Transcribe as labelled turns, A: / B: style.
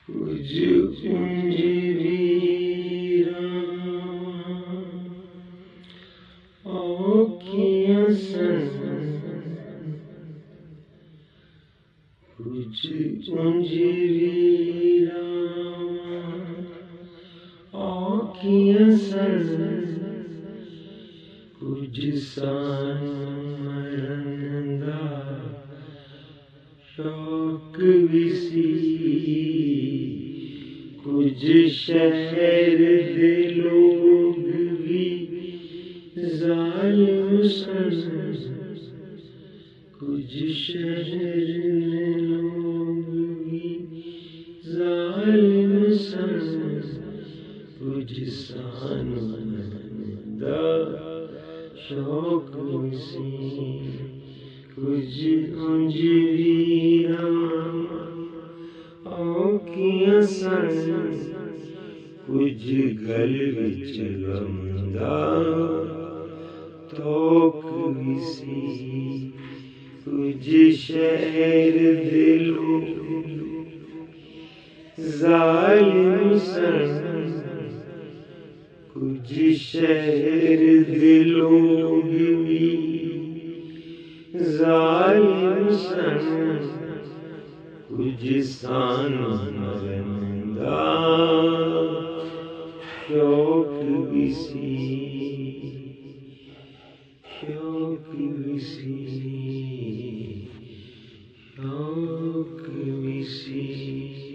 A: कुछ कुंजवीरा आँखियाँ सन कुछ कुंजवीरा आँखियाँ सन कुछ सान मरंदा शौक विसी कुछ शहर दे लोग भी जालिम सन कुछ शहर दे लोग भी जालिम सन कुछ सान मरंदा शौक विसी कुछ कुंजवीरा आँखियाँ सन कुछ गल विच गमदा तोक विसी कुछ शहर दे लोग जालिम सन कुछ शहर दे लोग भी जालिम सन कुछ सान मरंदा शौक विसी शौक विसी शौक विसी।